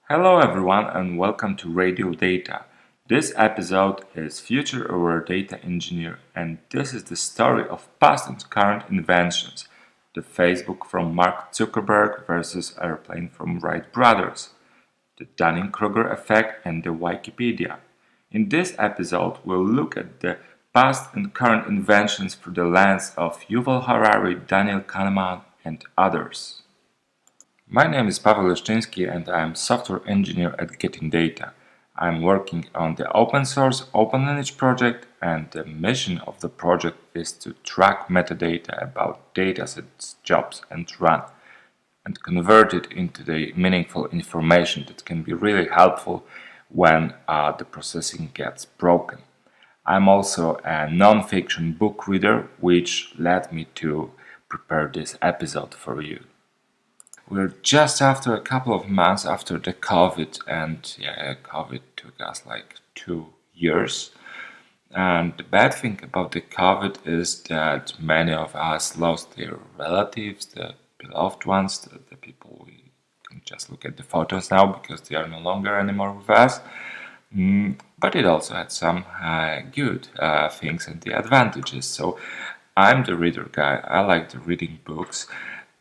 Hello everyone and welcome to Radio Data. This episode is Future Aware Data Engineer and this is the story of past and current inventions. The Facebook from Mark Zuckerberg versus airplane from Wright brothers. The Dunning-Kruger effect and the Wikipedia. In this episode we'll look at the past and current inventions through the lens of Yuval Harari, Daniel Kahneman and others. My name is Paweł Leszczyński and I am software engineer at GetInData. I am working on the open source Open Lineage project and the mission of the project is to track metadata about datasets, jobs and run and convert it into the meaningful information that can be really helpful when the processing gets broken. I'm also a non-fiction book reader which led me to prepare this episode for you. We're just after a couple of months after the COVID, and COVID took us like 2 years. And the bad thing about the COVID is that many of us lost their relatives, the beloved ones, the people we can just look at the photos now because they are no longer anymore with us. But it also had some good things and the advantages. So I'm the reader guy. I like the reading books.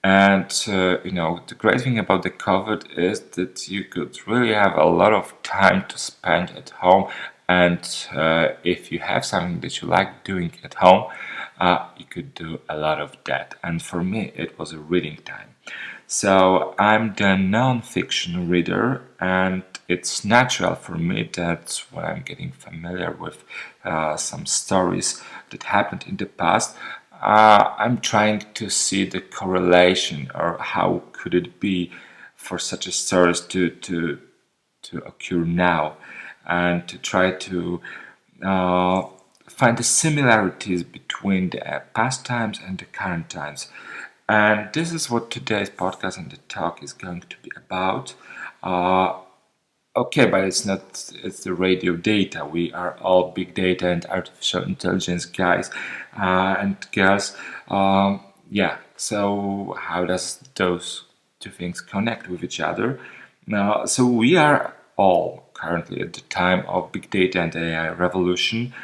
And the great thing about the COVID is that you could really have a lot of time to spend at home. And if you have something that you like doing at home, you could do a lot of that. And for me, it was a reading time. So I'm the non-fiction reader, and it's natural for me that when I'm getting familiar with some stories that happened in the past, I'm trying to see the correlation or how could it be for such a stories to occur now, and to try to find the similarities between the past times and the current times. And this is what today's podcast and the talk is going to be about. Okay, but it's not, it's the radio data. We are all big data and artificial intelligence guys and girls. So how does those two things connect with each other? So we are all currently at the time of big data and AI revolution.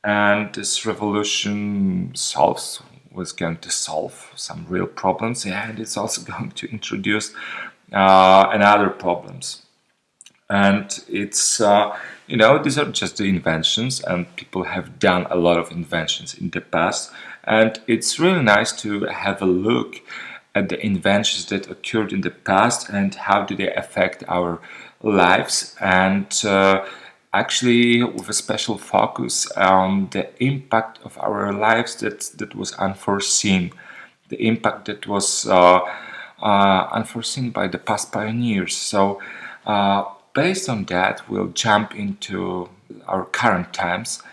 And this revolution was going to solve some real problems, and it's also going to introduce another problems. And it's these are just the inventions, and people have done a lot of inventions in the past, and it's really nice to have a look at the inventions that occurred in the past and how do they affect our lives, and actually with a special focus on the impact of our lives that was unforeseen, the impact that was unforeseen by the past pioneers. So based on that, we'll jump into our current times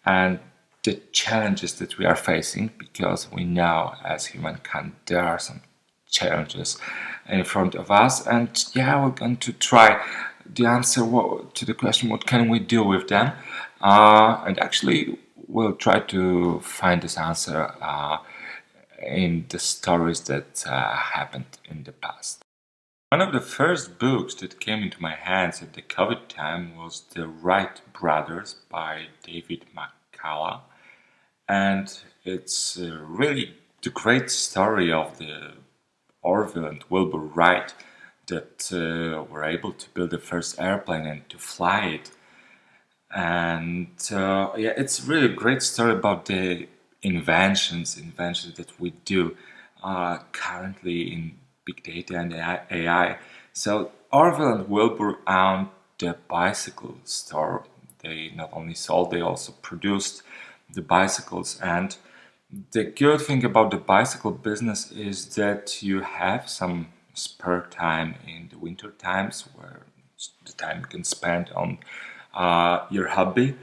and the challenges that we are facing, because we know as humankind there are some challenges in front of us, and we're going to try the answer to the question, what can we do with them? And actually, we'll try to find this answer in the stories that happened in the past. One of the first books that came into my hands at the COVID time was The Wright Brothers by David McCullough, and it's really the great story of the Orville and Wilbur Wright that were able to build the first airplane and to fly it. And it's really a great story about the inventions that we do currently in big data and AI. So Orville and Wilbur owned the bicycle store. They not only sold, they also produced the bicycles. And the good thing about the bicycle business is that you have some spare time in the winter times, where the time you can spend on your hobby.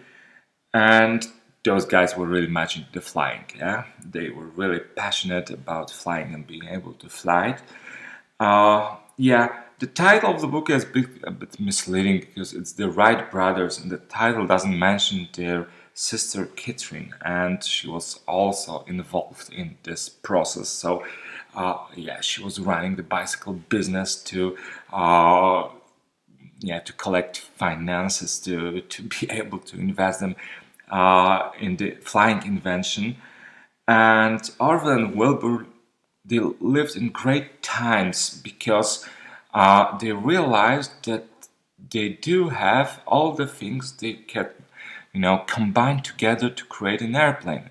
And those guys were really much into the flying. They were really passionate about flying and being able to fly it. The title of the book is a bit misleading because it's the Wright brothers, and the title doesn't mention their sister Catherine, and she was also involved in this process. So, she was running the bicycle business to to collect finances to be able to invest them in the flying invention. And Orwell and Wilbur, they lived in great times because they realized that they do have all the things they can, combine together to create an airplane.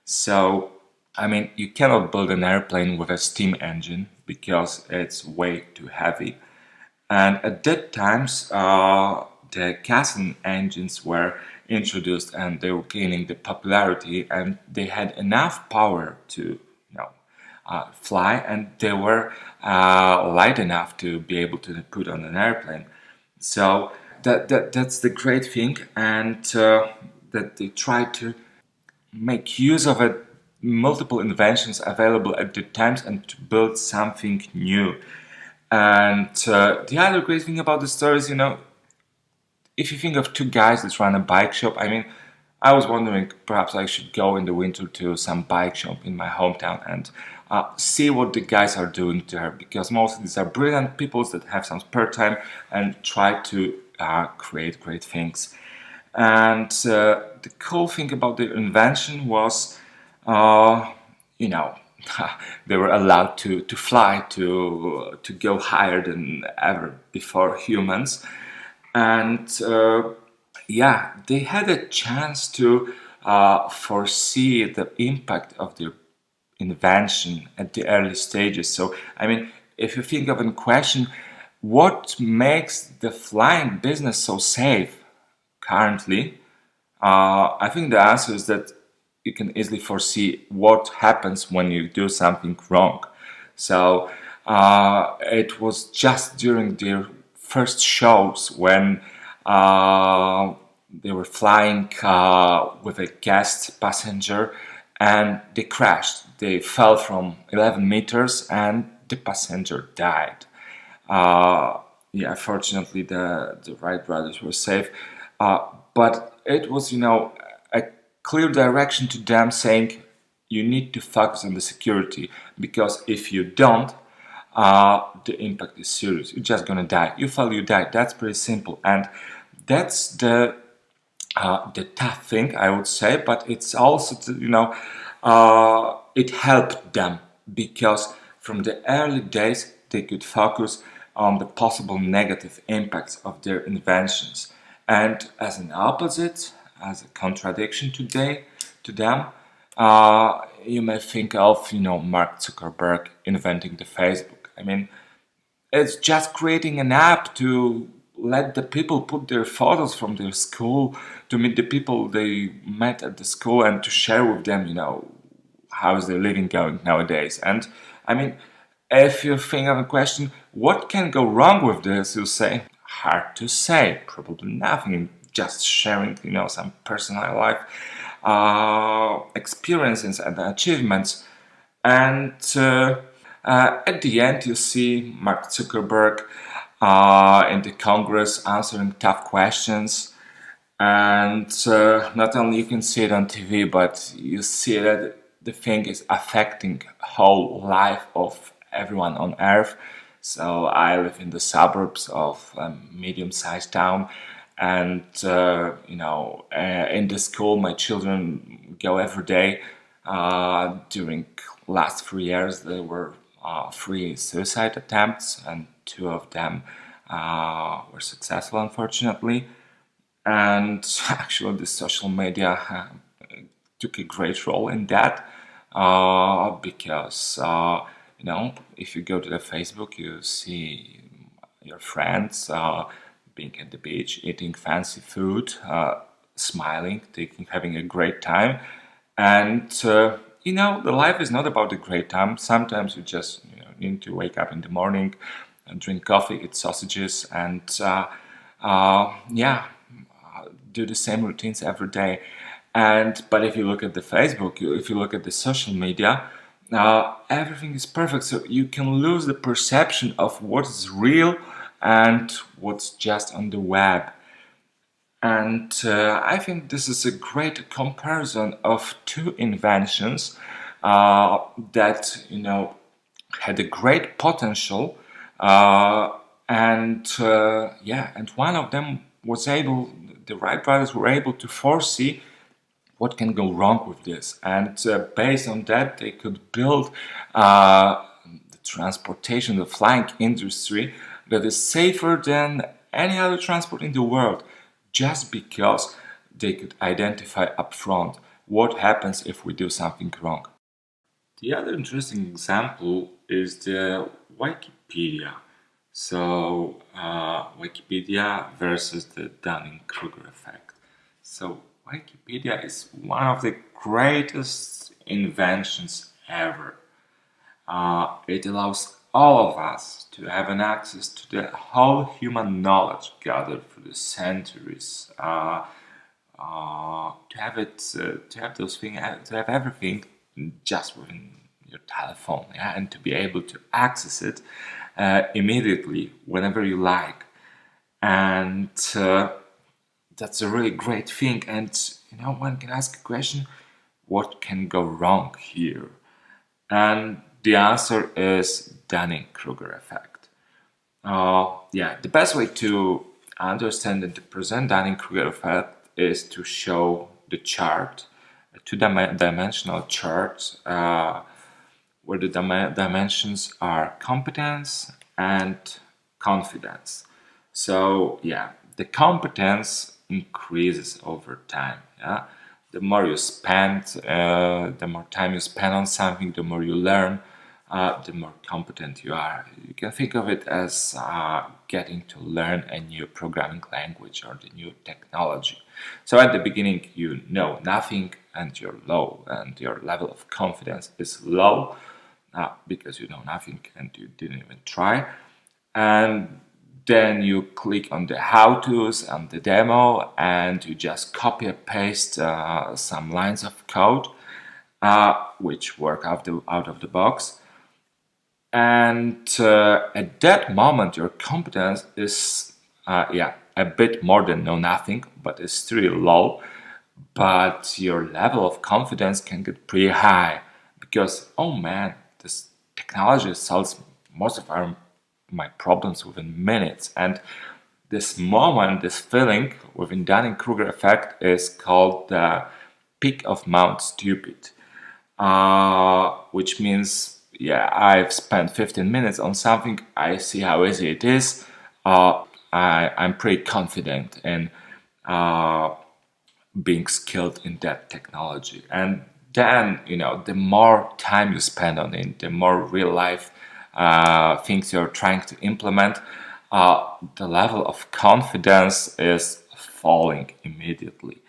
So, I mean, you cannot build an airplane with a steam engine because it's way too heavy. And at that times, the gasoline engines were introduced and they were gaining the popularity, and they had enough power to fly, and they were light enough to be able to put on an airplane. So that's the great thing, and that they try to make use of it, multiple inventions available at the times, and to build something new. And the other great thing about the story is, if you think of two guys that run a bike shop, I mean, I was wondering perhaps I should go in the winter to some bike shop in my hometown and see what the guys are doing there, because most of these are brilliant people that have some spare time and try to create great things. And the cool thing about the invention was, they were allowed to fly, to go higher than ever before humans. And they had a chance to foresee the impact of their invention at the early stages. So, I mean, if you think of a question, what makes the flying business so safe currently? I think the answer is that you can easily foresee what happens when you do something wrong. So it was just during their first shows when they were flying with a guest passenger, and they crashed. They fell from 11 meters and the passenger died. Fortunately, the Wright brothers were safe. But it was, a clear direction to them, saying you need to focus on the security, because if you don't, the impact is serious. You're just gonna die. You fall, you die. That's pretty simple, and that's the tough thing, I would say. But it's also, it helped them, because from the early days they could focus on the possible negative impacts of their inventions. And as an opposite, as a contradiction today to them, you may think of, Mark Zuckerberg inventing the Facebook. I mean, it's just creating an app to let the people put their photos from their school, to meet the people they met at the school, and to share with them, how's their living going nowadays. And I mean, if you think of a question, what can go wrong with this, you say, hard to say, probably nothing, just sharing, some personal life experiences and achievements. And at the end, you see Mark Zuckerberg in the Congress answering tough questions. And not only you can see it on TV, but you see that the thing is affecting whole life of everyone on Earth. So I live in the suburbs of a medium-sized town, and in the school my children go every day. During last 3 years, there were 3 suicide attempts, and 2 of them were successful, unfortunately. And actually, the social media took a great role in that, because if you go to the Facebook, you see your friends being at the beach, eating fancy food, smiling, having a great time. And the life is not about the great time. Sometimes you just need to wake up in the morning and drink coffee, eat sausages, and do the same routines every day. But if you look at the Facebook, if you look at the social media, everything is perfect. So you can lose the perception of what is real and what's just on the web. And I think this is a great comparison of 2 inventions that had a great potential And one of them was able, the Wright brothers were able to foresee what can go wrong with this, and based on that, they could build the transportation, the flying industry that is safer than any other transport in the world, just because they could identify upfront what happens if we do something wrong. The other interesting example is the Wikipedia. So, Wikipedia versus the Dunning-Kruger effect. So, Wikipedia is one of the greatest inventions ever. It allows all of us to have an access to the whole human knowledge gathered through the centuries. To have it, to have those things, to have everything just within your telephone, yeah, and to be able to access it immediately whenever you like, and that's a really great thing. And one can ask a question: what can go wrong here? And the answer is Dunning-Kruger effect. The best way to understand and to present Dunning-Kruger effect is to show the chart, a two-dimensional chart, where the dimensions are competence and confidence. So the competence increases over time. Yeah, the more you spend, the more time you spend on something, the more you learn, the more competent you are. You can think of it as getting to learn a new programming language or the new technology. So at the beginning, you know nothing, and you're low, and your level of confidence is low because you know nothing and you didn't even try. And then you click on the how-tos and the demo, and you just copy and paste some lines of code, which work out of the box. And at that moment, your competence is a bit more than know nothing, but it's still low. But your level of confidence can get pretty high because, oh man, this technology solves most of my problems within minutes. And this moment, this feeling within Dunning-Kruger effect is called the peak of Mount Stupid, which means, I've spent 15 minutes on something, I see how easy it is, I'm pretty confident in being skilled in that technology. And then, the more time you spend on it, the more real life things you're trying to implement, the level of confidence is falling immediately,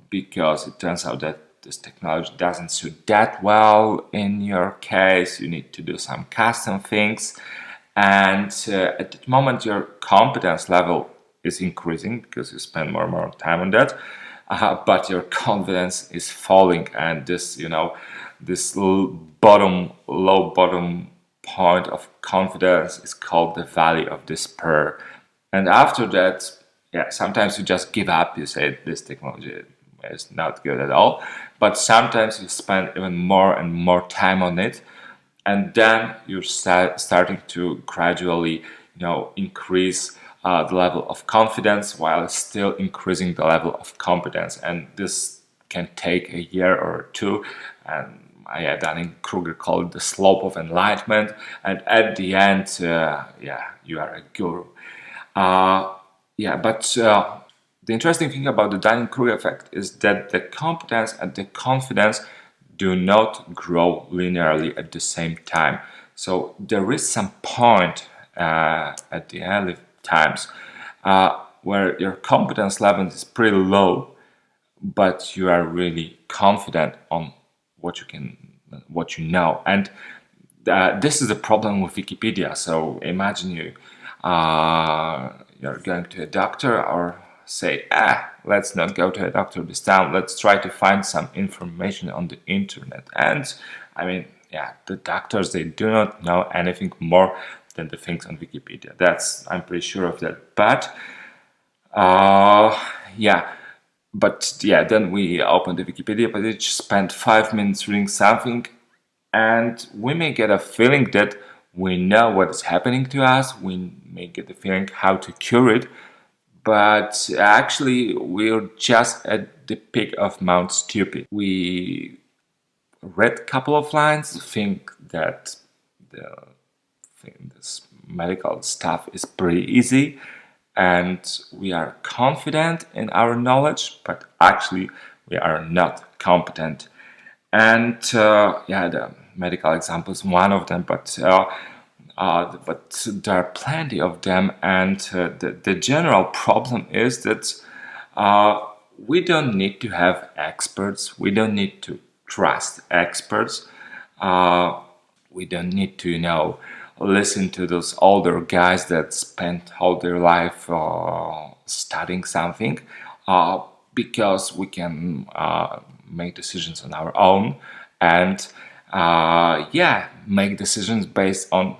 because it turns out that this technology doesn't suit that well in your case. You need to do some custom things, and at that moment your competence level is increasing because you spend more and more time on that, but your confidence is falling, and this low bottom point of confidence is called the valley of despair. And after that, sometimes you just give up. You say this technology is not good at all, but sometimes you spend even more and more time on it, and then you're starting to gradually increase the level of confidence while still increasing the level of competence. And this can take a year or two, and Dunning-Kruger called it the slope of enlightenment, and at the end you are a guru. But the interesting thing about the Dunning-Kruger effect is that the competence and the confidence do not grow linearly at the same time. So there is some point at the early times where your competence level is pretty low, but you are really confident on what you know. And this is the problem with Wikipedia. So imagine you're going to a doctor, or say, let's not go to a doctor this time, let's try to find some information on the internet. And the doctors, they do not know anything more than the things on Wikipedia. I'm pretty sure of that. But then we open the Wikipedia page, spend 5 minutes reading something, and we may get a feeling that We know what is happening to us. We may get the feeling how to cure it, but actually we're just at the peak of Mount Stupid. We read a couple of lines, think that this medical stuff is pretty easy, and we are confident in our knowledge, but actually we are not competent. And the medical example is one of them, but there are plenty of them. And the general problem is that we don't need to have experts. We don't need to trust experts. We don't need to, listen to those older guys that spent all their life studying something, because we can make decisions on our own and make decisions based on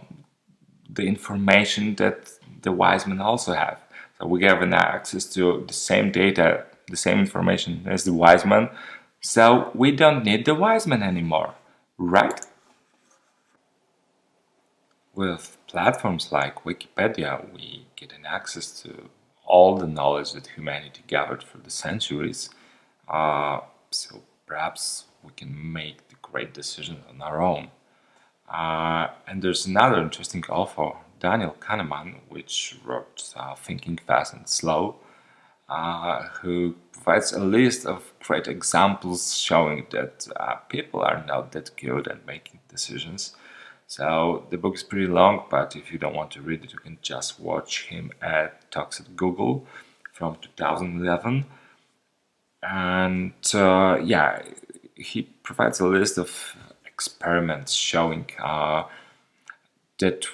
the information that the wise men also have. So we have an access to the same data, the same information as the wise men. So we don't need the wise men anymore, right? With platforms like Wikipedia, we get an access to all the knowledge that humanity gathered for the centuries. So perhaps we can make the great decisions on our own. And there's another interesting author, Daniel Kahneman, which wrote Thinking Fast and Slow, who provides a list of great examples showing that people are not that good at making decisions. So the book is pretty long, but if you don't want to read it, you can just watch him at Talks at Google from 2011. And he provides a list of experiments showing that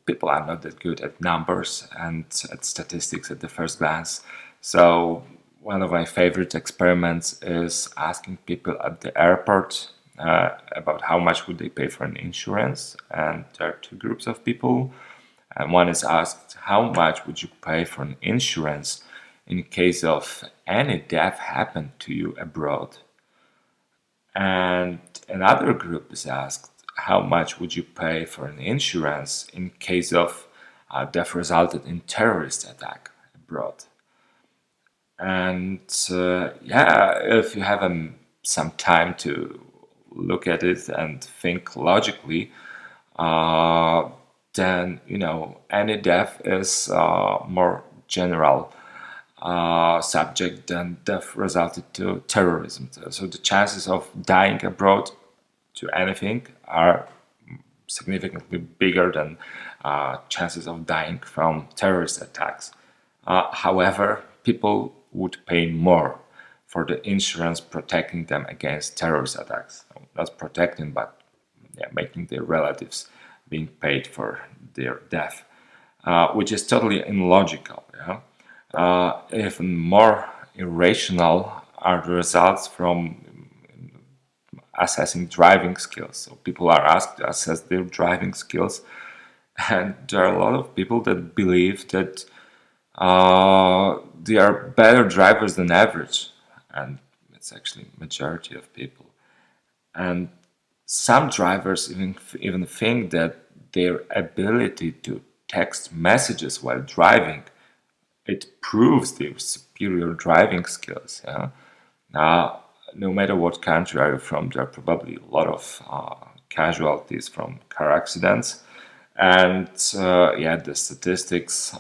people are not that good at numbers and at statistics at the first glance. So one of my favorite experiments is asking people at the airport about how much would they pay for an insurance. And there are two groups of people. And one is asked, how much would you pay for an insurance in case of any death happened to you abroad? And another group is asked, how much would you pay for an insurance in case of death resulted in terrorist attack abroad? And if you have some time to look at it and think logically, then any death is more general subject than death resulted to terrorism. So the chances of dying abroad to anything are significantly bigger than chances of dying from terrorist attacks. However, people would pay more for the insurance protecting them against terrorist attacks. So not protecting, but making their relatives being paid for their death, which is totally illogical. Even more irrational are the results from assessing driving skills. So people are asked to assess their driving skills, and there are a lot of people that believe that they are better drivers than average, and it's actually majority of people. And some drivers even think that their ability to text messages while driving, it proves their superior driving skills. Now, no matter what country are you from, there are probably a lot of casualties from car accidents. And the statistics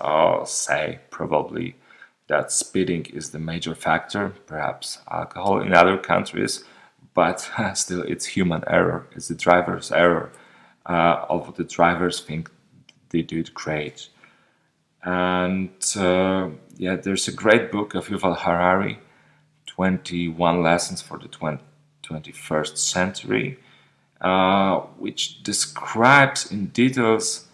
say probably that speeding is the major factor, perhaps alcohol in other countries, but still it's human error, it's the driver's error. Although the drivers think they do it great. And there's a great book of Yuval Harari, 21 Lessons for the 21st Century, which describes in details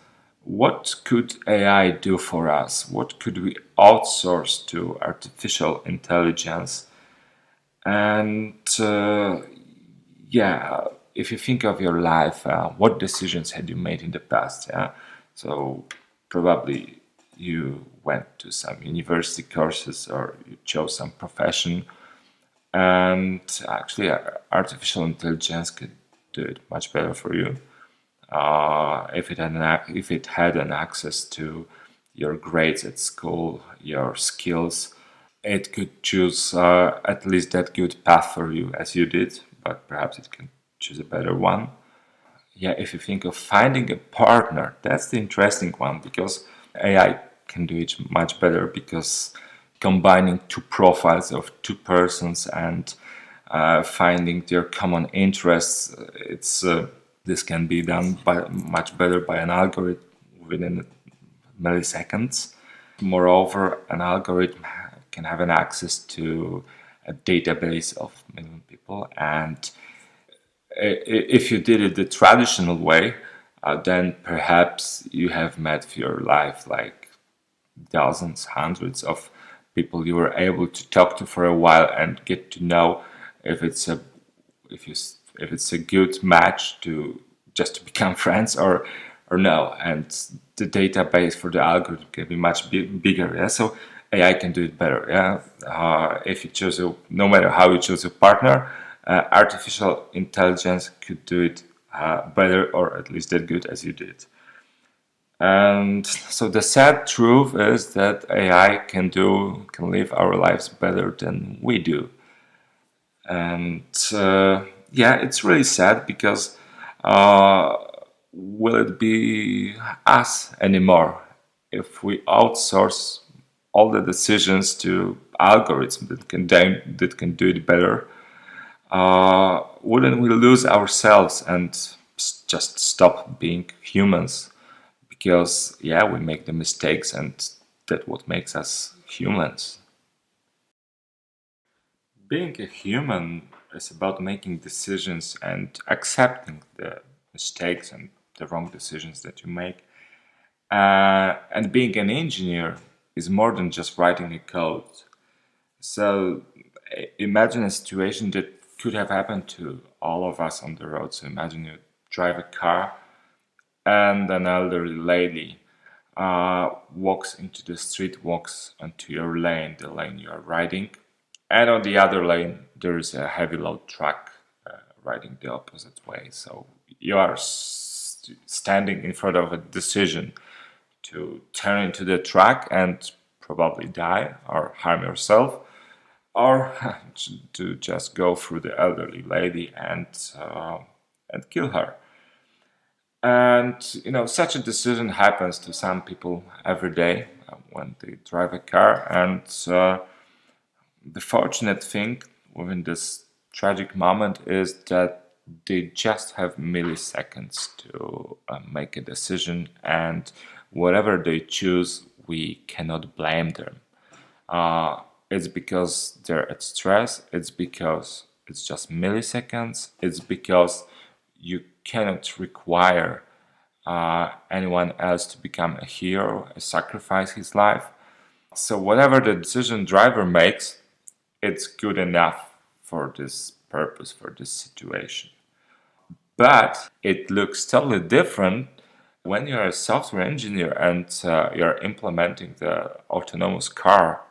what could AI do for us, what could we outsource to artificial intelligence. And if you think of your life, what decisions had you made in the past? So probably you went to some university courses or you chose some profession, and actually artificial intelligence could do it much better for you. if it had an access to your grades at school, your skills, it could choose at least that good path for you as you did, but perhaps it can choose a better one. Yeah, if you think of finding a partner, that's the interesting one, because AI can do it much better, because combining two profiles of two persons and finding their common interests, this can be done by much better by an algorithm within milliseconds. Moreover, an algorithm can have an access to a database of million people, and if you did it the traditional way, then perhaps you have met for your life like dozens, hundreds of people you were able to talk to for a while and get to know if it's a if it's a good match to just to become friends or no. And the database for the algorithm can be much bigger. Yeah, so AI can do it better. Yeah, if you choose no matter how you choose a partner, artificial intelligence could do it better, or at least that good as you did. And so the sad truth is that AI can live our lives better than we do. And yeah, it's really sad, because will it be us anymore if we outsource all the decisions to algorithms that can do it better? Wouldn't we lose ourselves and just stop being humans? Because yeah, we make the mistakes, and that's what makes us humans. Being a human is about making decisions and accepting the mistakes and the wrong decisions that you make. And being an engineer is more than just writing a code. So imagine a situation that could have happened to all of us on the road. So imagine you drive a car and an elderly lady walks into the street, walks onto your lane, the lane you are riding, and on the other lane there is a heavy load truck riding the opposite way. So you are standing in front of a decision to turn into the truck and probably die or harm yourself, or to just go through the elderly lady and kill her. And such a decision happens to some people every day when they drive a car. And the fortunate thing within this tragic moment is that they just have milliseconds to make a decision, and whatever they choose, we cannot blame them. It's because they're at stress, it's because it's just milliseconds, it's because you cannot require anyone else to become a hero, sacrifice his life. So whatever the decision driver makes, it's good enough for this purpose, for this situation. But it looks totally different when you're a software engineer and you're implementing the autonomous car,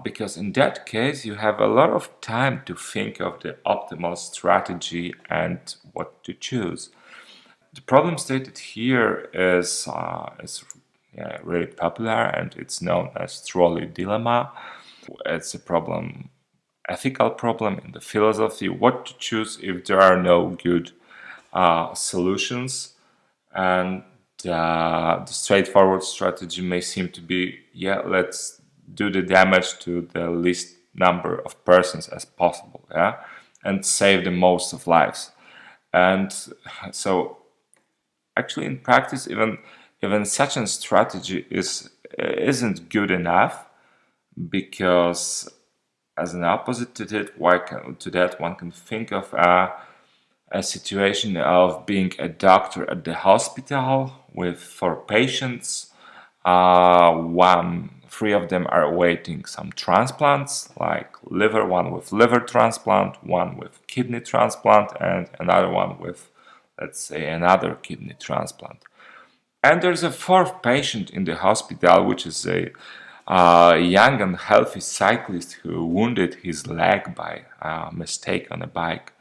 because in that case you have a lot of time to think of the optimal strategy and what to choose. The problem stated here is really popular, and it's known as trolley dilemma. It's a problem, ethical problem in the philosophy, what to choose if there are no good solutions. And the straightforward strategy may seem to be, yeah, let's do the damage to the least number of persons as possible, yeah, and save the most of lives. And so actually in practice, even such a strategy isn't good enough, because as an opposite to that, one can think of a situation of being a doctor at the hospital with 4 patients. Three of them are awaiting some transplants, like one with liver transplant, one with kidney transplant, and another one with, let's say, another kidney transplant. And there's a fourth patient in the hospital, which is a young and healthy cyclist who wounded his leg by a mistake on a bike.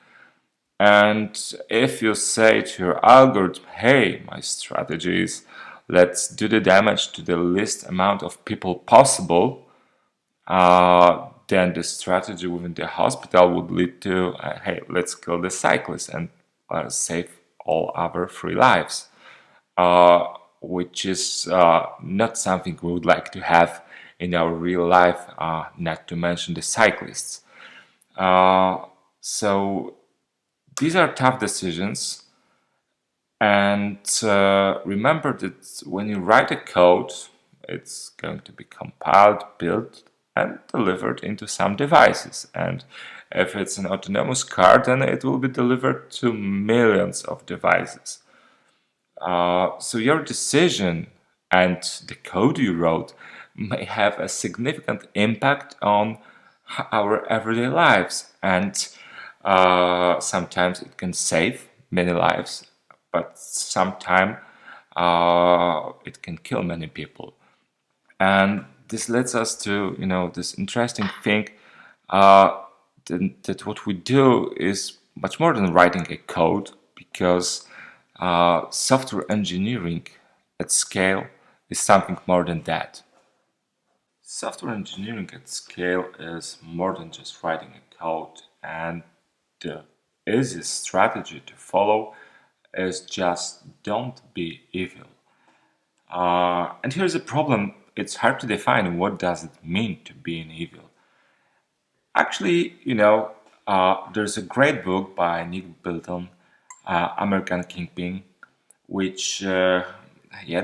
And if you say to your algorithm, hey, my strategy is let's do the damage to the least amount of people possible, then the strategy within the hospital would lead to, hey, let's kill the cyclists and save all other free lives, which is not something we would like to have in our real life, not to mention the cyclists. So these are tough decisions. And remember that when you write a code, it's going to be compiled, built, and delivered into some devices. And if it's an autonomous car, then it will be delivered to millions of devices. So your decision and the code you wrote may have a significant impact on our everyday lives. And sometimes it can save many lives, but sometimes it can kill many people. And this leads us to, this interesting thing that what we do is much more than writing a code, because software engineering at scale is something more than that. Software engineering at scale is more than just writing a code, and the easiest strategy to follow is just don't be evil. And here's the problem: it's hard to define what does it mean to be an evil. Actually, there's a great book by Nick Bilton, American Kingpin, which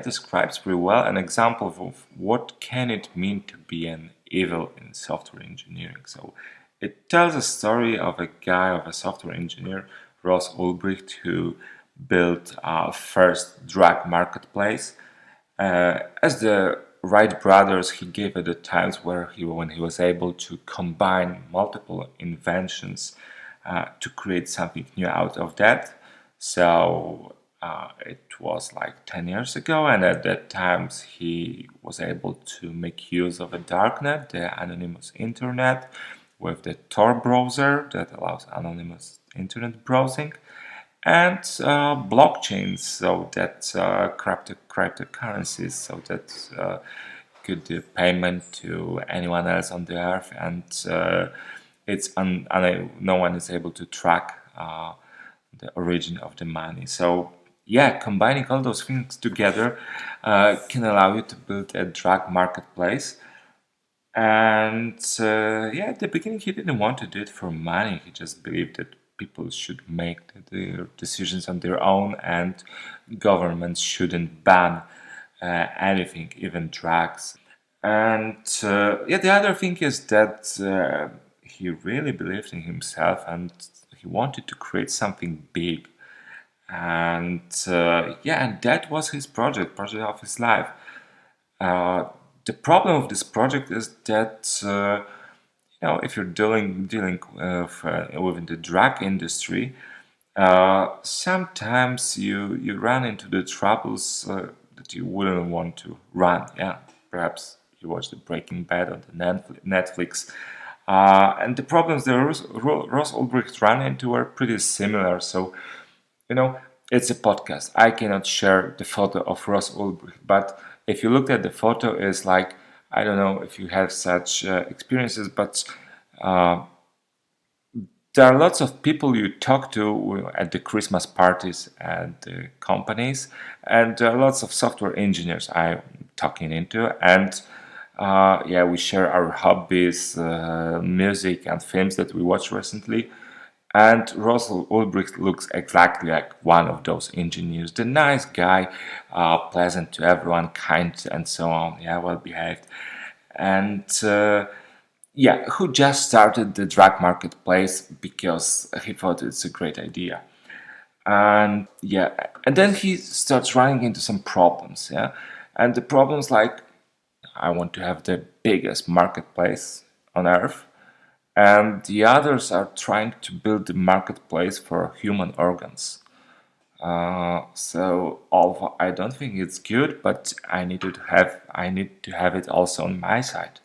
describes pretty well an example of what can it mean to be an evil in software engineering. So it tells a story of a software engineer, Ross Ulbricht, who built our first drug marketplace. As the Wright brothers, he gave it the times when he was able to combine multiple inventions to create something new out of that. So it was like 10 years ago, and at that time he was able to make use of a darknet, the anonymous internet, with the Tor browser that allows anonymous internet browsing, and blockchains, so that cryptocurrencies, so that could do payment to anyone else on the earth, and no one is able to track the origin of the money. So yeah, combining all those things together can allow you to build a drug marketplace. And at the beginning he didn't want to do it for money. He just believed that people should make their decisions on their own, and governments shouldn't ban anything, even drugs. And the other thing is that he really believed in himself, and he wanted to create something big. And and that was his project of his life. The problem of this project is that if you're dealing within the drug industry, sometimes you run into the troubles that you wouldn't want to run. Yeah, perhaps you watch the Breaking Bad on the Netflix, and the problems that Ross Ulbricht ran into were pretty similar. So, it's a podcast. I cannot share the photo of Ross Ulbricht, but if you look at the photo, it's like, I don't know if you have such experiences, but there are lots of people you talk to at the Christmas parties at the companies, and there are lots of software engineers I'm talking into, and we share our hobbies, music, and films that we watched recently. And Russell Ulbricht looks exactly like one of those engineers. The nice guy, pleasant to everyone, kind, and so on. Yeah, well behaved. And who just started the drug marketplace because he thought it's a great idea. And and then he starts running into some problems. Yeah, and the problems like, I want to have the biggest marketplace on earth, and the others are trying to build the marketplace for human organs. So although I don't think it's good, but I need to have it also on my side,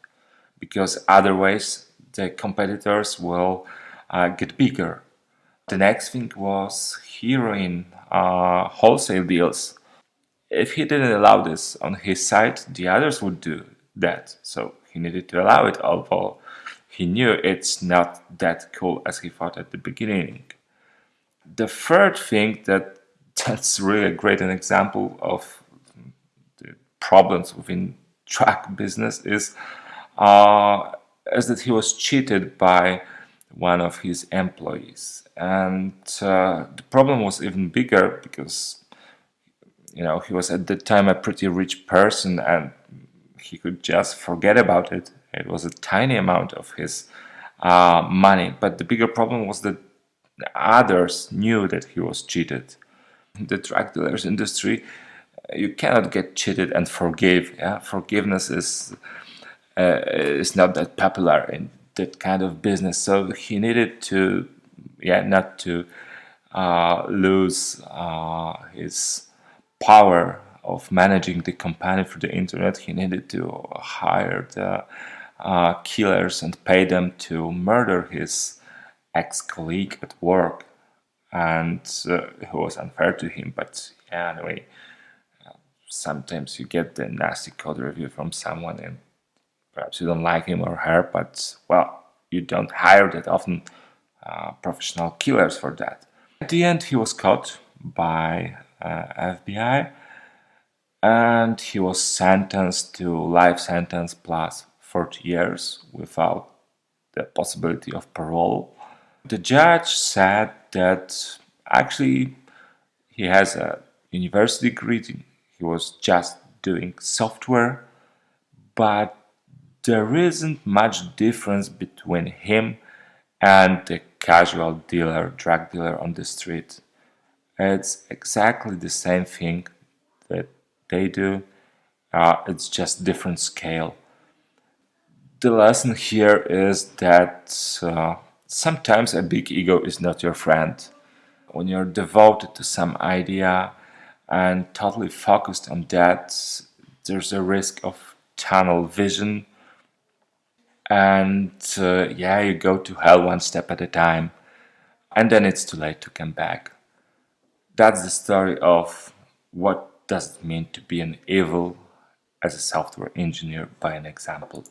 because otherwise the competitors will get bigger. The next thing was heroin wholesale deals. If he didn't allow this on his side, the others would do that. So he needed to allow it, although he knew it's not that cool as he thought at the beginning. The third thing that's really a great an example of the problems within drug business is that he was cheated by one of his employees, and the problem was even bigger because he was at the time a pretty rich person and he could just forget about it. It was a tiny amount of his money, but the bigger problem was that others knew that he was cheated. In the drug dealers industry, you cannot get cheated and forgive. Yeah? Forgiveness is not that popular in that kind of business. So he needed to, not to lose his power of managing the company through the internet. He needed to hire the killers and pay them to murder his ex-colleague at work, and it was unfair to him. But anyway, sometimes you get the nasty code review from someone and perhaps you don't like him or her, but well, you don't hire that often professional killers for that. At the end, he was caught by FBI and he was sentenced to life sentence plus 40 years without the possibility of parole. The judge said that actually he has a university degree, he was just doing software, but there isn't much difference between him and the casual dealer, drug dealer on the street. It's exactly the same thing that they do, it's just different scale. The lesson here is that sometimes a big ego is not your friend. When you're devoted to some idea and totally focused on that, there's a risk of tunnel vision, and you go to hell one step at a time, and then it's too late to come back. That's the story of what does it mean to be an evil as a software engineer by an example.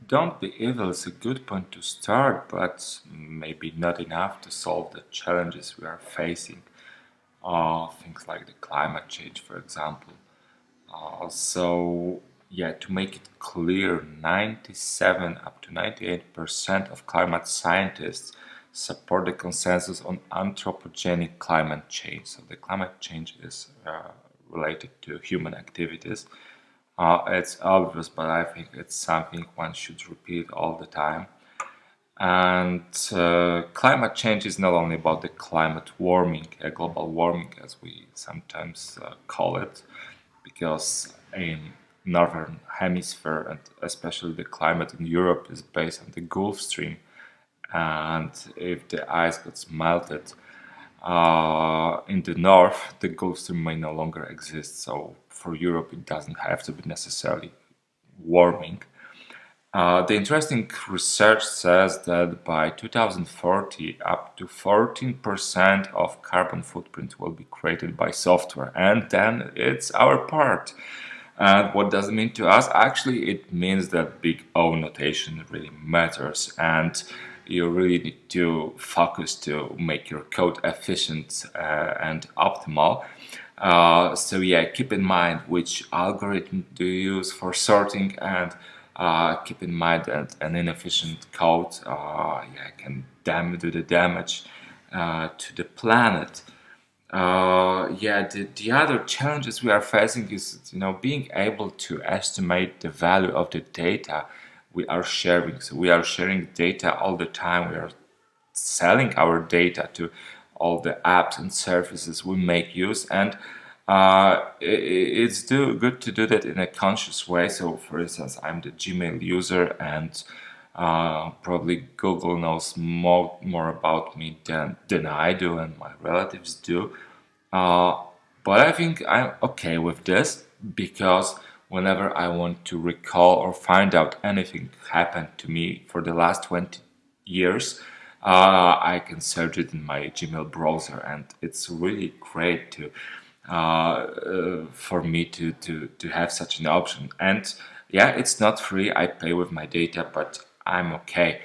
Don't be evil is a good point to start, but maybe not enough to solve the challenges we are facing. Things like the climate change, for example. To make it clear, 97 up to 98% of climate scientists support the consensus on anthropogenic climate change. So the climate change is related to human activities. It's obvious, but I think it's something one should repeat all the time. And climate change is not only about the climate warming, global warming as we sometimes call it, because in northern hemisphere and especially the climate in Europe is based on the Gulf Stream, and if the ice gets melted in the north, the Gulf Stream may no longer exist. So for Europe, it doesn't have to be necessarily warming. The interesting research says that by 2040, up to 14% of carbon footprint will be created by software, and then it's our part. And what does it mean to us? Actually, it means that big O notation really matters, and you really need to focus to make your code efficient and optimal. Keep in mind which algorithm do you use for sorting, and keep in mind that an inefficient code can do the damage to the planet. The other challenges we are facing is being able to estimate the value of the data we are sharing. So we are sharing data all the time. We are selling our data to all the apps and services we make use, and it's good to do that in a conscious way. So for instance, I'm the Gmail user, and probably Google knows more about me than I do and my relatives do. But I think I'm okay with this, because whenever I want to recall or find out anything happened to me for the last 20 years, I can search it in my Gmail browser, and it's really great to for me to have such an option. And yeah, it's not free. I pay with my data, but I'm okay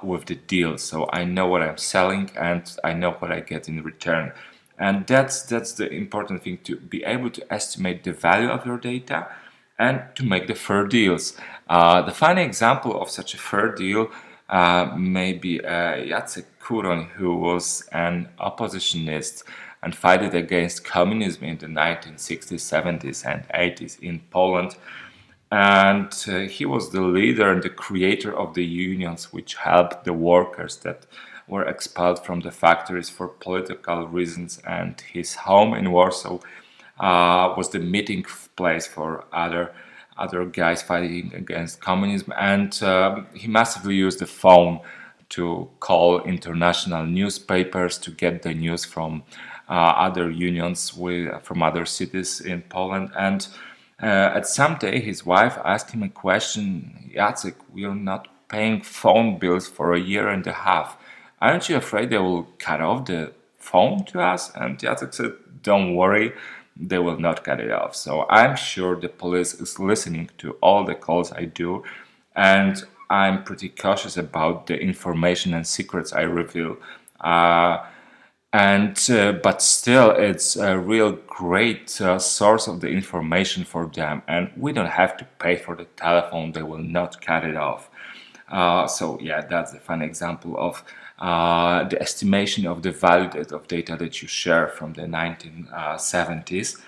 with the deal. So I know what I'm selling, and I know what I get in return. And that's the important thing, to be able to estimate the value of your data and to make the fair deals. The funny example of such a fair deal may be Jacek Kuron, who was an oppositionist and fought against communism in the 1960s, 70s, and 80s in Poland. And he was the leader and the creator of the unions which helped the workers that were expelled from the factories for political reasons. And his home in Warsaw was the meeting place for other guys fighting against communism. And he massively used the phone to call international newspapers to get the news from other unions from other cities in Poland. And at some day, his wife asked him a question. Jacek, we are not paying phone bills for a year and a half. Aren't you afraid they will cut off the phone to us? And Jacek said, don't worry, they will not cut it off. So I'm sure the police is listening to all the calls I do, and I'm pretty cautious about the information and secrets I reveal. But still, it's a real great source of the information for them, and we don't have to pay for the telephone. They will not cut it off. So yeah, that's a fun example of the estimation of the value of data that you share from the 1970s.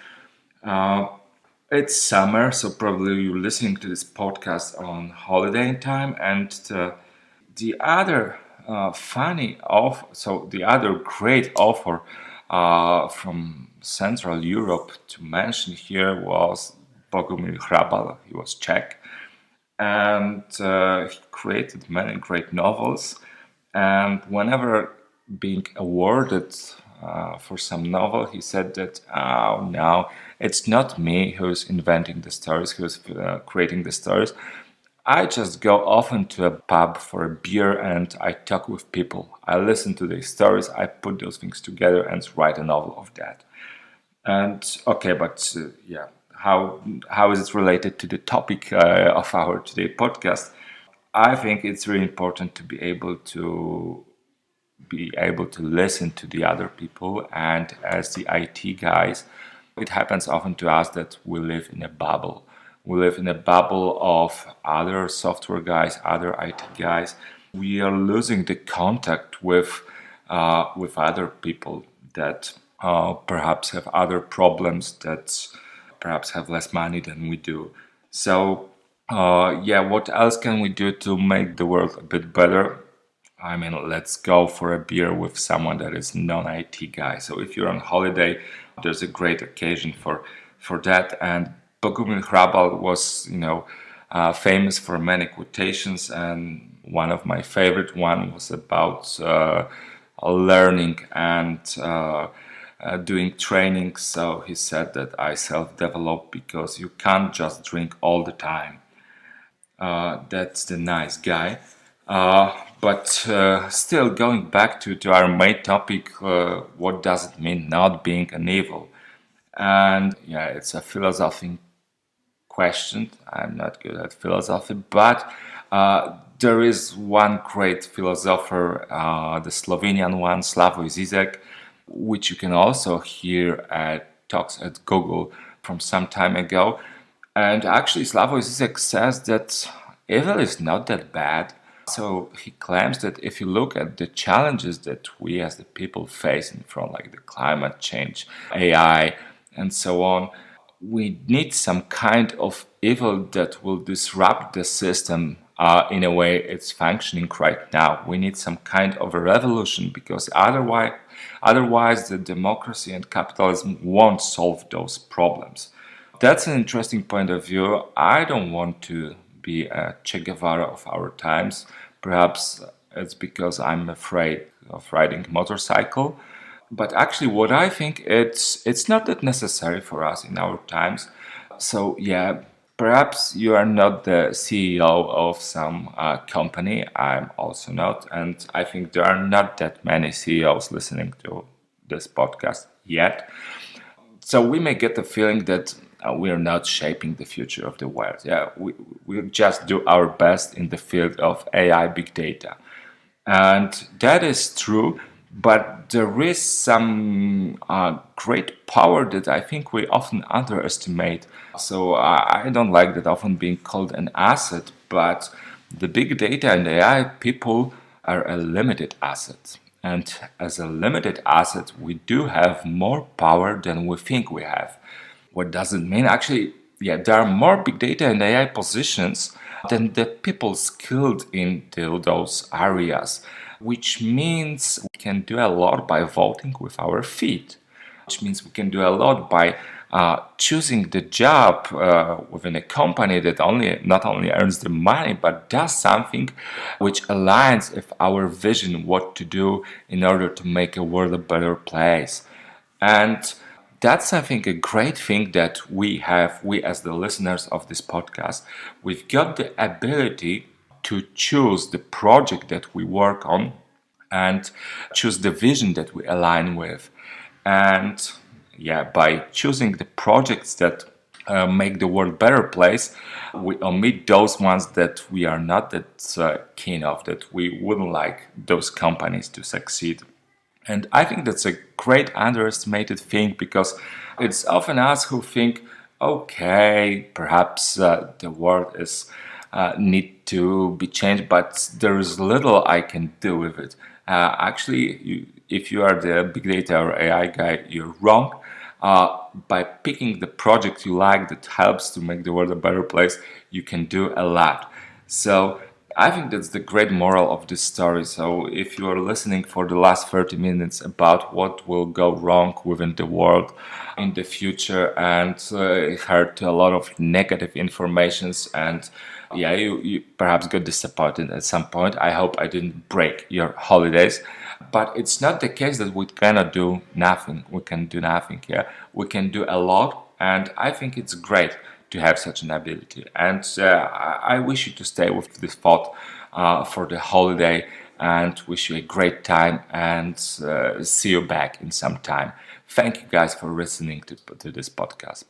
It's summer, so probably you're listening to this podcast on holiday time, and the other the other great author from Central Europe to mention here was Bogumił Hrabal. He was Czech, and he created many great novels. And whenever being awarded for some novel, he said that, oh no, it's not me who's inventing the stories, who's creating the stories. I just go often to a pub for a beer and I talk with people. I listen to their stories, I put those things together and write a novel of that. And okay, but yeah, how is it related to the topic of our today podcast? I think it's really important to be able to listen to the other people. And as the IT guys, it happens often to us that we live in a bubble. We live in a bubble of other software guys, other IT guys. We are losing the contact with other people that perhaps have other problems, that perhaps have less money than we do. So yeah, what else can we do to make the world a bit better? I mean, let's go for a beer with someone that is non-IT guy. So if you're on holiday, there's a great occasion for that. And Bogumił Hrabal was, famous for many quotations, and one of my favorite one was about learning and doing training. So he said that I self-develop because you can't just drink all the time. That's the nice guy. But still, going back to our main topic, what does it mean not being an evil? And yeah, it's a philosophical question. I'm not good at philosophy, but there is one great philosopher, the Slovenian one, Slavoj Zizek, which you can also hear at talks at Google from some time ago. And actually, Slavoj Zizek says that evil is not that bad. So he claims that if you look at the challenges that we as the people face in front, like the climate change, AI, and so on, we need some kind of evil that will disrupt the system in a way it's functioning right now. We need some kind of a revolution, because otherwise the democracy and capitalism won't solve those problems. That's an interesting point of view. I don't want to be a Che Guevara of our times. Perhaps it's because I'm afraid of riding a motorcycle. But actually, what I think, it's not that necessary for us in our times. So yeah, Perhaps you are not the CEO of some company. I'm also not. And I think there are not that many CEOs listening to this podcast yet. So we may get the feeling that we are not shaping the future of the world. Yeah, we just do our best in the field of AI, big data. And that is true, but there is some great power that I think we often underestimate. So I don't like that often being called an asset, but the big data and AI people are a limited asset. And as a limited asset, we do have more power than we think we have. What does it mean? Actually, yeah, there are more big data and AI positions than the people skilled into those areas, which means we can do a lot by voting with our feet, which means we can do a lot by choosing the job within a company that not only earns the money but does something which aligns with our vision what to do in order to make a world a better place. And that's, I think, a great thing that we as the listeners of this podcast, we've got the ability to choose the project that we work on and choose the vision that we align with. And yeah, by choosing the projects that make the world a better place, we omit those ones that we are not that keen of, that we wouldn't like those companies to succeed. And I think that's a great underestimated thing, because it's often us who think, okay, perhaps the world is need to be changed, but there is little I can do with it. If you are the big data or AI guy, you're wrong. By picking the project you like that helps to make the world a better place, you can do a lot. So I think that's the great moral of this story. So if you are listening for the last 30 minutes about what will go wrong within the world in the future, and heard a lot of negative informations, and yeah, you perhaps got disappointed at some point. I hope I didn't break your holidays. But it's not the case that we cannot do nothing. We can do nothing. Yeah, we can do a lot, and I think it's great to have such an ability. And I wish you to stay with this thought for the holiday, and wish you a great time, and see you back in some time. Thank you guys for listening to this podcast.